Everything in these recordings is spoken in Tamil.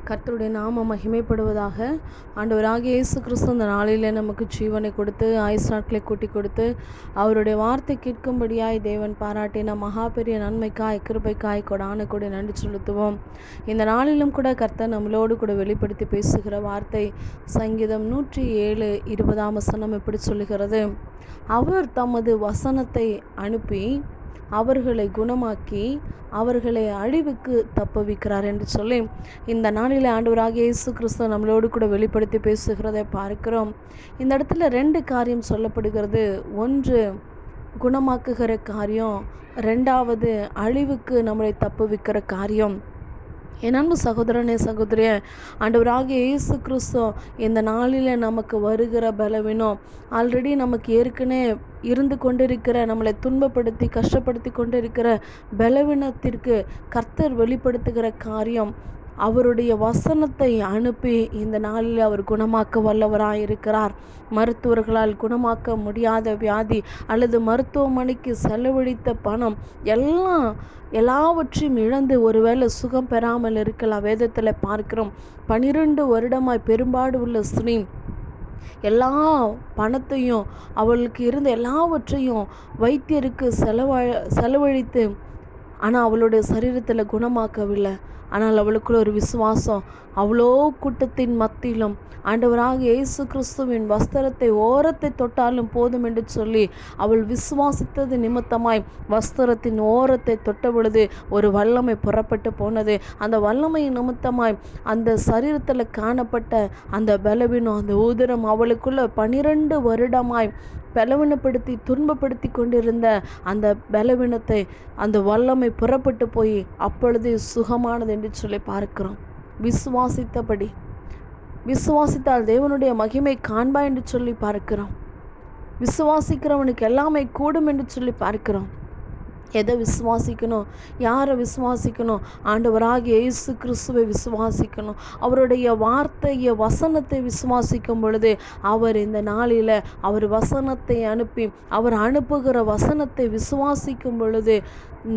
கர்த்தருடைய நாமம் மகிமைப்படுவதாக. ஆண்டவராகிய இயேசு கிறிஸ்து இந்த நாளிலே நமக்கு ஜீவனை கொடுத்து ஆயுசு நாட்களை கூட்டி கொடுத்து அவருடைய வார்த்தை கேட்கும்படியாய் தேவன் பாராட்டின மகா பெரிய நன்மைக்காய் கிருபைக்காய் கொடான கூட நன்றி செலுத்துவோம். இந்த நாளிலும் கூட கர்த்தர் நம்மளோடு கூட வெளிப்படுத்தி பேசுகிற வார்த்தை சங்கீதம் 107:20 இப்படி சொல்லுகிறது: அவர் தமது வசனத்தை அனுப்பி அவர்களை குணமாக்கி அவர்களை அழிவுக்கு தப்புவிக்கிறார் என்று சொல்லி இந்த நாளில் ஆண்டவராகிய இயேசு கிறிஸ்து நம்மளோடு கூட வெளிப்படுத்தி பேசுகிறதை பார்க்கிறோம். இந்த இடத்துல 2 காரியம் சொல்லப்படுகிறது. ஒன்று குணமாக்குகிற காரியம், 2வது அழிவுக்கு நம்மளை தப்புவிக்கிற காரியம். என் அன்பு சகோதரனே சகோதரியே, ஆண்டவராகிய இயேசு கிறிஸ்து இந்த நாளில் நமக்கு வருகிற பலவீனம், ஆல்ரெடி நமக்கு ஏற்கனவே இருந்து கொண்டிருக்கிற, நம்மளை துன்பப்படுத்தி கஷ்டப்படுத்தி கொண்டிருக்கிற பலவீனத்திற்கு கர்த்தர் வெளிப்படுத்துகிற காரியம், அவருடைய வசனத்தை அனுப்பி இந்த நாளில் அவர் குணமாக்க வல்லவராக இருக்கிறார். மருத்துவர்களால் குணமாக்க முடியாத வியாதி அல்லது மருத்துவமனைக்கு செலவழித்த பணம் எல்லாவற்றையும் இழந்து ஒருவேளை சுகம் பெறாமல் இருக்கலாம். வேதத்தில் பார்க்கிறோம், 12 வருடமாய் பெரும்பாடு உள்ள ஸ்திரீ எல்லா பணத்தையும் அவளுக்கு இருந்த எல்லாவற்றையும் வைத்தியருக்கு செலவழித்து ஆனால் அவளுடைய சரீரத்தில் குணமாக்கவில்லை. ஆனால் அவளுக்குள்ள ஒரு விசுவாசம், அவ்வளோ கூட்டத்தின் மத்தியிலும் ஆண்டவராக இயேசு கிறிஸ்துவின் வஸ்திரத்தை ஓரத்தை தொட்டாலும் போதும் என்று சொல்லி அவள் விசுவாசித்தது நிமித்தமாய் வஸ்திரத்தின் ஓரத்தை தொட்ட பொழுது ஒரு வல்லமை புறப்பட்டு போனது. அந்த வல்லமையின் நிமித்தமாய் அந்த சரீரத்தில் காணப்பட்ட அந்த பலவீனம், அந்த உதிரம், அவளுக்குள்ள 12 வருடமாய் பலவீனப்படுத்தி துன்பப்படுத்தி கொண்டிருந்த அந்த பலவீனத்தை அந்த வல்லமை புறப்பட்டு போய் அப்பொழுது சுகமானது என்று சொல்லி பார்க்கிறோம். விசுவாசித்தால் தேவனுடைய மகிமை காண்பா என்று சொல்லி பார்க்கிறோம். விசுவாசிக்கிறவனுக்கு எல்லாமே கூடும் என்று சொல்லி பார்க்கிறோம். எதை விசுவாசிக்கணும்? யாரை விசுவாசிக்கணும்? ஆண்டவராகிய இயேசு கிறிஸ்துவை விசுவாசிக்கணும். அவருடைய வார்த்தையை வசனத்தை விசுவாசிக்கும் பொழுது அவர் இந்த நாளில் அவர் வசனத்தை அனுப்பி அவர் அனுப்புகிற வசனத்தை விசுவாசிக்கும் பொழுது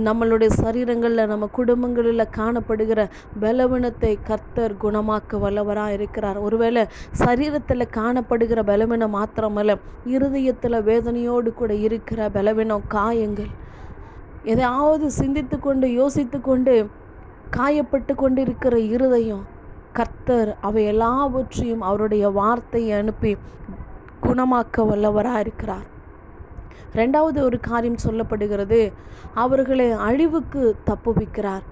நம்மளுடைய சரீரங்களில் நம்ம குடும்பங்களில் காணப்படுகிற பலவீனத்தை கர்த்தர் குணமாக்க வல்லவராக இருக்கிறார். ஒருவேளை சரீரத்தில் காணப்படுகிற பலவீனம் மாத்திரமல்ல, இருதயத்தில் வேதனையோடு கூட இருக்கிற பலவீனம், காயங்கள், எதையாவது சிந்தித்து கொண்டு யோசித்து கொண்டு காயப்பட்டு கொண்டிருக்கிற இருதயம், கர்த்தர் அவை எல்லாவற்றையும் அவருடைய வார்த்தையை அனுப்பி குணமாக்க வல்லவராக இருக்கிறார். 2வது ஒரு காரியம் சொல்லப்படுகிறது, அவர்களை அழிவுக்கு தப்புவிக்கிறார்.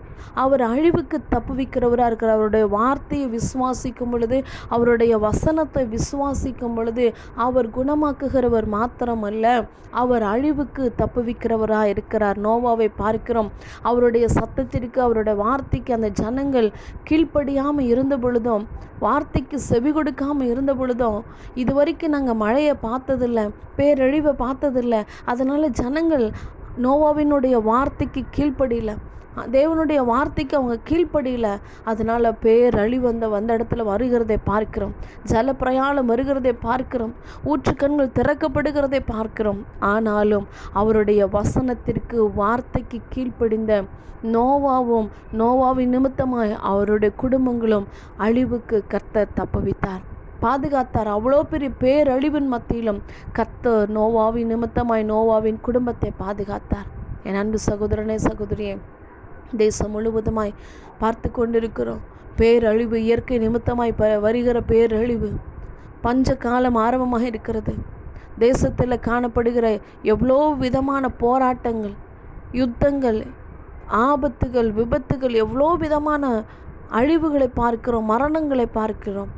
அவர் அழிவுக்கு தப்புவிக்கிறவராக இருக்கிறார். அவருடைய வார்த்தையை விசுவாசிக்கும் பொழுது, அவருடைய வசனத்தை விசுவாசிக்கும் பொழுது அவர் குணமாக்குகிறவர் மாத்திரமல்ல, அவர் அழிவுக்கு தப்புவிக்கிறவராக இருக்கிறார். நோவாவை பார்க்கிறோம், அவருடைய சத்தத்திற்கு அவருடைய வார்த்தைக்கு அந்த ஜனங்கள் கீழ்ப்படியாமல் இருந்த பொழுதும், வார்த்தைக்கு செவி கொடுக்காமல் இருந்த பொழுதும், இதுவரைக்கும் நாங்கள் மழையை பார்த்ததில்லை, பேரழிவை பார்த்ததில்லை, அதனால் ஜனங்கள் நோவாவினுடைய வார்த்தைக்கு கீழ்ப்படியல, தேவனுடைய வார்த்தைக்கு அவங்க கீழ்ப்படியில, அதனால் பேரழிவு வந்த இடத்துல வருகிறதை பார்க்கிறோம். ஜல பிரயாணம் வருகிறதை பார்க்கிறோம். ஊற்றுக்கண்கள் திறக்கப்படுகிறதை பார்க்கிறோம். ஆனாலும் அவருடைய வசனத்திற்கு வார்த்தைக்கு கீழ்ப்படிந்த நோவாவின் நிமித்தமாய் அவருடைய குடும்பங்களும் அழிவுக்கு கர்த்தர் தப்புவித்தார், பாதுகாத்தார். அவ்வளோ பெரிய பேரழிவின் மத்தியிலும் கர்த்தர் நோவாவின் நிமித்தமாய் நோவாவின் குடும்பத்தை பாதுகாத்தார். என் அன்பு சகோதரனே சகோதரியே, தேசம் முழுவதுமாய் பார்த்து கொண்டிருக்கிறோம் பேரழிவு, இயற்கை நிமித்தமாய் வருகிற பேரழிவு. பஞ்ச காலம் ஆரம்பமாக இருக்கிறது. தேசத்தில் காணப்படுகிற எவ்வளோ விதமான போராட்டங்கள், யுத்தங்கள், ஆபத்துகள், விபத்துகள், எவ்வளோ விதமான அழிவுகளை பார்க்கிறோம், மரணங்களை பார்க்கிறோம்.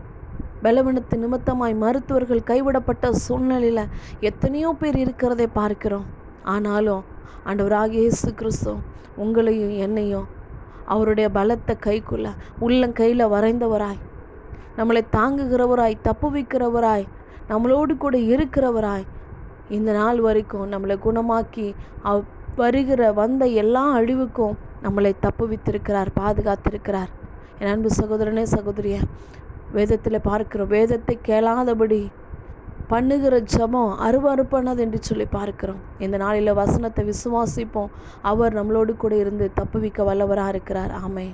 பலவீனத்து நிமித்தமாய் மருத்துவர்கள் கைவிடப்பட்ட சூழ்நிலையில் எத்தனையோ பேர் இருக்கிறதை பார்க்கிறோம். ஆனாலும் ஆண்டவராகிய இயேசு கிறிஸ்து உங்களையும் என்னையும் அவருடைய பலத்த கைக்குள்ள உள்ளங்கையில் வரைந்தவராய், நம்மளை தாங்குகிறவராய், தப்புவிக்கிறவராய், நம்மளோடு கூட இருக்கிறவராய், இந்த நாள் வரைக்கும் நம்மளை குணமாக்கி வந்த எல்லா அழிவுக்கும் நம்மளை தப்புவித்திருக்கிறார், பாதுகாத்திருக்கிறார். என் அன்பு சகோதரனே சகோதரியே, வேதத்தில் பார்க்கிறோம், வேதத்தை கேளாதபடி பண்ணுகிற ஜபம் அருவருப்பானது என்று சொல்லி பார்க்கிறோம். இந்த நாளில் வசனத்தை விசுவாசிப்போம். அவர் நம்மளோடு கூட இருந்து தப்புவிக்க வல்லவராக இருக்கிறார். ஆமென்.